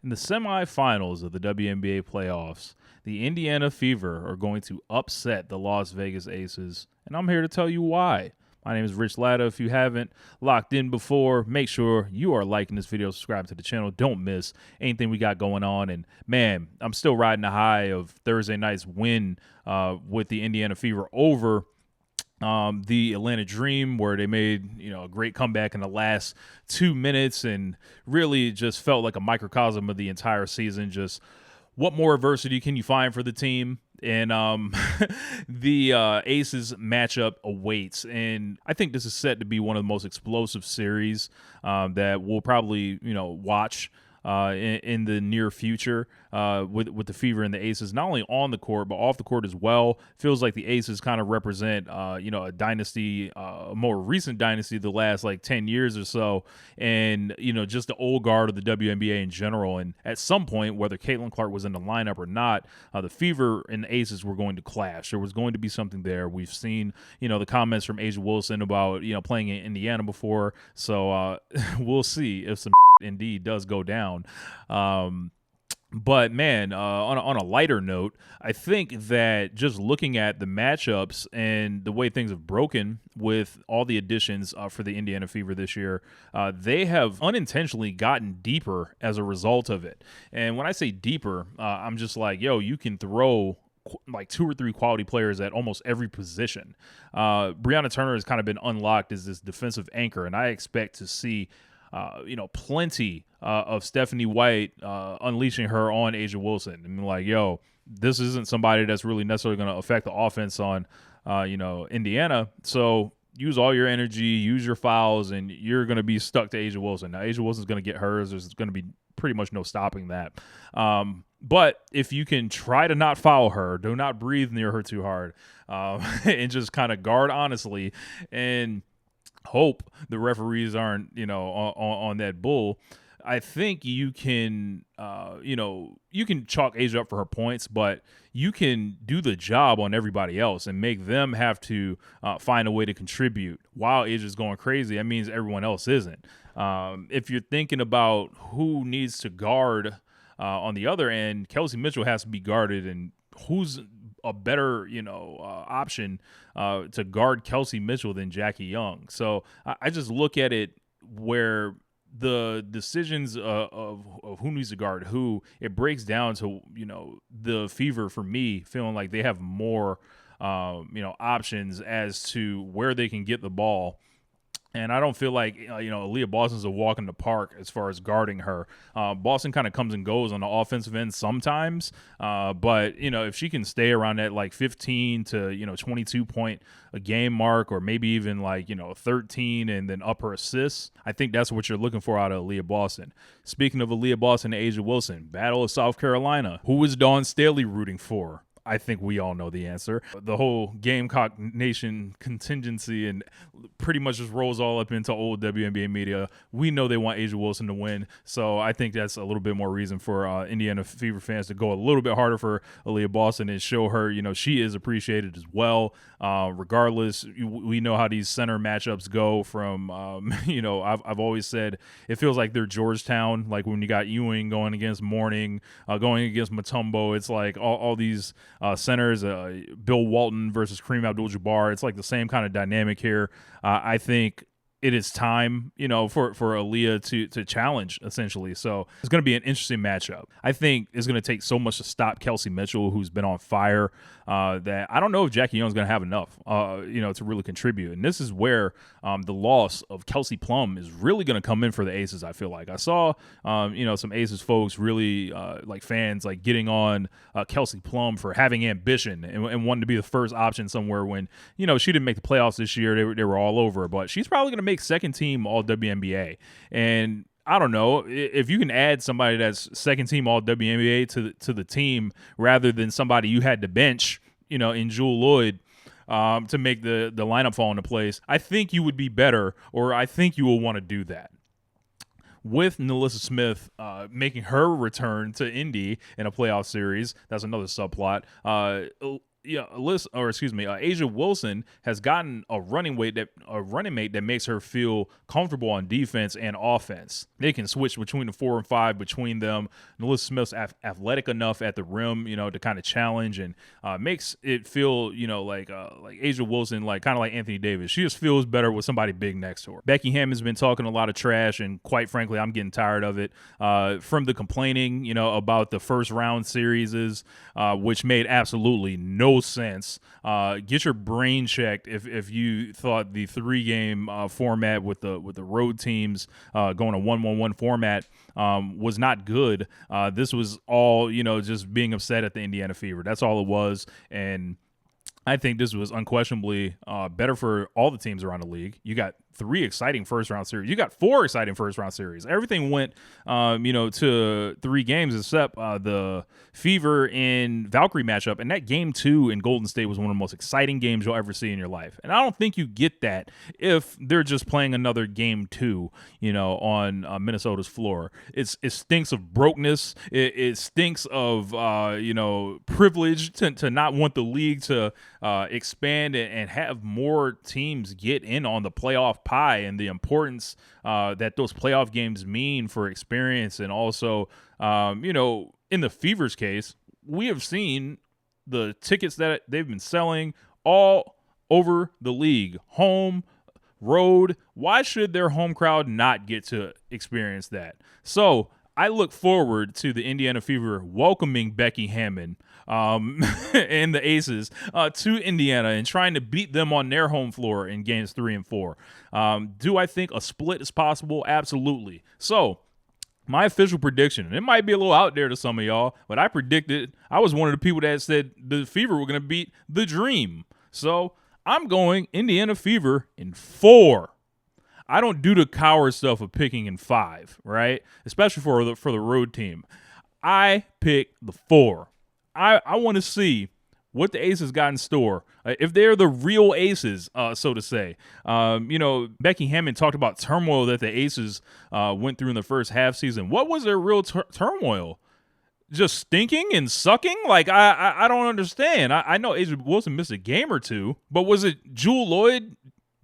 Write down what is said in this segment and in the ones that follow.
In the semifinals of the WNBA playoffs, the Indiana Fever are going to upset the Las Vegas Aces, and I'm here to tell you why. My name is Rich Latta. If you haven't locked in before, make sure you are liking this video, subscribe to the channel. Don't miss anything we got going on. And man, I'm still riding the high of Thursday night's win with the Indiana Fever over the Atlanta Dream, where they made a great comeback in the last 2 minutes and really just felt like a microcosm of the entire season. Just what more adversity can you find for the team? And the Aces matchup awaits, and I think this is set to be one of the most explosive series that we'll probably watch in the near future with the Fever and the Aces, not only on the court but off the court as well. Feels like the Aces kind of represent a dynasty, a more recent dynasty, the last like 10 years or so, and just the old guard of the WNBA in general. And at some point, whether Caitlin Clark was in the lineup or not, the Fever and the Aces were going to clash. There was going to be something there. We've seen the comments from A'ja Wilson about playing in Indiana before, so we'll see if some indeed does go down. But man, on a lighter note, I think that just looking at the matchups and the way things have broken with all the additions for the Indiana Fever this year, they have unintentionally gotten deeper as a result of it. And when I say deeper, I'm just like, you can throw like 2 or 3 quality players at almost every position. Brianna Turner has kind of been unlocked as this defensive anchor, and I expect to see plenty of Stephanie White unleashing her on A'ja Wilson. I mean, like, this isn't somebody that's really necessarily going to affect the offense on, Indiana. So use all your energy, use your fouls, and you're going to be stuck to A'ja Wilson. Now, A'ja Wilson's going to get hers. There's going to be pretty much no stopping that. But if you can try to not foul her, do not breathe near her too hard, and just kind of guard honestly and hope the referees aren't on that bull, I think you can you can chalk A'ja up for her points, but you can do the job on everybody else and make them have to find a way to contribute while A'ja's going crazy. That means everyone else isn't. If you're thinking about who needs to guard on the other end, Kelsey Mitchell has to be guarded, and who's a better option to guard Kelsey Mitchell than Jackie Young. So I just look at it where the decisions of who needs to guard who, it breaks down to the Fever, for me, feeling like they have more options as to where they can get the ball. And I don't feel like, Aaliyah Boston's a walk in the park as far as guarding her. Boston kind of comes and goes on the offensive end sometimes. But, if she can stay around that like 15 to, 22 point a game mark, or maybe even like, 13 and then up her assists, I think that's what you're looking for out of Aaliyah Boston. Speaking of Aaliyah Boston and A'ja Wilson, Battle of South Carolina, who is Dawn Staley rooting for? I think we all know the answer. The whole Gamecock Nation contingency and pretty much just rolls all up into old WNBA media. We know they want A'ja Wilson to win, so I think that's a little bit more reason for Indiana Fever fans to go a little bit harder for Aaliyah Boston and show her, she is appreciated as well. Regardless, we know how these center matchups go from, I've always said it feels like they're Georgetown, like when you got Ewing going against Mourning, going against Mutombo. It's like all these centers, Bill Walton versus Kareem Abdul-Jabbar. It's like the same kind of dynamic here. I think it is time, for Aaliyah to challenge, essentially. So it's going to be an interesting matchup. I think it's going to take so much to stop Kelsey Mitchell, who's been on fire, that I don't know if Jackie Young's going to have enough, to really contribute. And this is where the loss of Kelsey Plum is really going to come in for the Aces, I feel like. I saw, some Aces folks really, like fans, like getting on Kelsey Plum for having ambition and wanting to be the first option somewhere when, she didn't make the playoffs this year. They were all over, but she's probably going to make second team all WNBA. And I don't know if you can add somebody that's second team all WNBA to the team rather than somebody you had to bench, in Jewel Lloyd, to make the lineup fall into place. I think you would be better, or I think you will want to do that. With Nalissa Smith making her return to Indy in a playoff series, that's another subplot. Asia Wilson has gotten a running mate that makes her feel comfortable on defense and offense. They can switch between the 4 and 5 between them. Melissa Smith's athletic enough at the rim, to kind of challenge and makes it feel, like Asia Wilson, like kind of like Anthony Davis. She just feels better with somebody big next to her. Becky Hammon's been talking a lot of trash, and quite frankly, I'm getting tired of it. From the complaining, about the first round series, which made absolutely no sense. Get your brain checked if you thought the 3-game format with the road teams going a 1-1-1 format was not good. This was all just being upset at the Indiana Fever. That's all it was, and I think this was unquestionably better for all the teams around the league. You got 3 exciting first-round series. You got 4 exciting first-round series. Everything went, to 3 games except the Fever and Valkyrie matchup. And that Game 2 in Golden State was one of the most exciting games you'll ever see in your life. And I don't think you get that if they're just playing another Game 2, on Minnesota's floor. It stinks of brokenness. It stinks of, privilege to not want the league to expand and have more teams get in on the playoff pie, and the importance that those playoff games mean for experience. And also, in the Fever's case, we have seen the tickets that they've been selling all over the league, home, road. Why should their home crowd not get to experience that? So I look forward to the Indiana Fever welcoming Becky Hammon and the Aces to Indiana and trying to beat them on their home floor in games 3 and 4. Do I think a split is possible? Absolutely. So my official prediction, and it might be a little out there to some of y'all, but I predicted, I was one of the people that said the Fever were going to beat the Dream. So I'm going Indiana Fever in 4. I don't do the coward stuff of picking in 5, right? Especially for the road team. I pick the 4. I want to see what the Aces got in store. If they're the real Aces, so to say. Becky Hammon talked about turmoil that the Aces went through in the first half season. What was their real turmoil? Just stinking and sucking? Like, I don't understand. I know Asia Wilson missed a game or 2, but was it Jewel Lloyd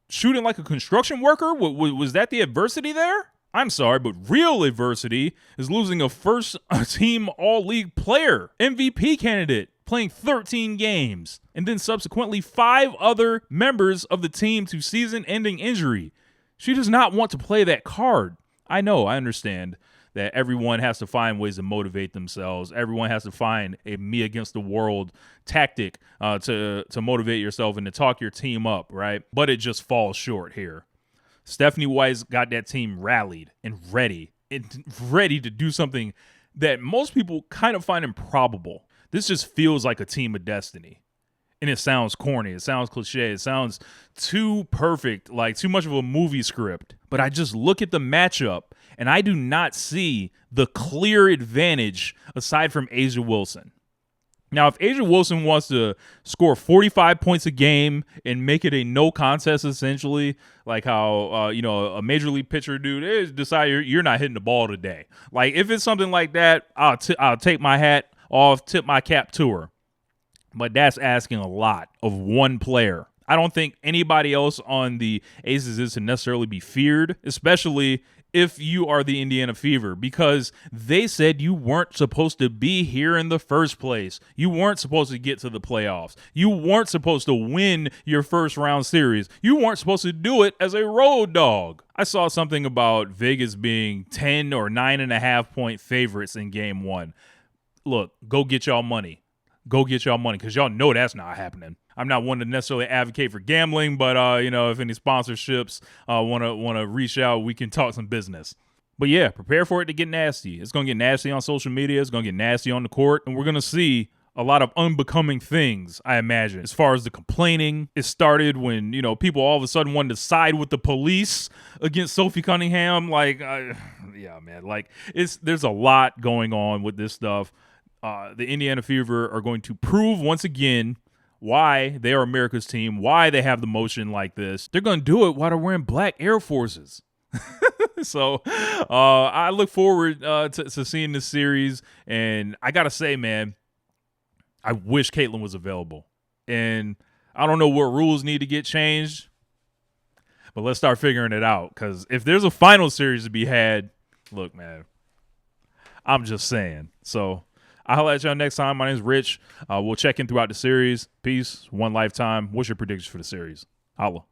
shooting like a construction worker? Was that the adversity there? I'm sorry, but real adversity is losing a first-team all-league player, MVP candidate, playing 13 games, and then subsequently 5 other members of the team to season-ending injury. She does not want to play that card. I know, I understand that everyone has to find ways to motivate themselves. Everyone has to find a me against the world tactic to motivate yourself and to talk your team up, right? But it just falls short here. Stephanie Weiss got that team rallied and ready to do something that most people kind of find improbable. This just feels like a team of destiny. And it sounds corny. It sounds cliche. It sounds too perfect, like too much of a movie script. But I just look at the matchup, and I do not see the clear advantage aside from Asia Wilson. Now, if Asia Wilson wants to score 45 points a game and make it a no contest, essentially, like how, a major league pitcher dude decide you're not hitting the ball today. Like, if it's something like that, I'll take my hat off, tip my cap to her. But that's asking a lot of one player. I don't think anybody else on the Aces is to necessarily be feared, especially if you are the Indiana Fever, because they said you weren't supposed to be here in the first place. You weren't supposed to get to the playoffs. You weren't supposed to win your first round series. You weren't supposed to do it as a road dog. I saw something about Vegas being 10 or 9.5 point favorites in game 1. Look, go get y'all money. Go get y'all money, because y'all know that's not happening. I'm not one to necessarily advocate for gambling, but if any sponsorships want to reach out, we can talk some business. But yeah, prepare for it to get nasty. It's going to get nasty on social media. It's going to get nasty on the court, and we're going to see a lot of unbecoming things, I imagine. As far as the complaining, it started when, people all of a sudden wanted to side with the police against Sophie Cunningham. Like, yeah, man, like there's a lot going on with this stuff. The Indiana Fever are going to prove once again why they are America's team, why they have the motion like this. They're going to do it while they're wearing black Air Forces. So I look forward to seeing this series. And I got to say, man, I wish Caitlin was available. And I don't know what rules need to get changed, but let's start figuring it out. Because if there's a final series to be had, look, man, I'm just saying. So I'll holler at y'all next time. My name's Rich. We'll check in throughout the series. Peace. One lifetime. What's your predictions for the series? Holla.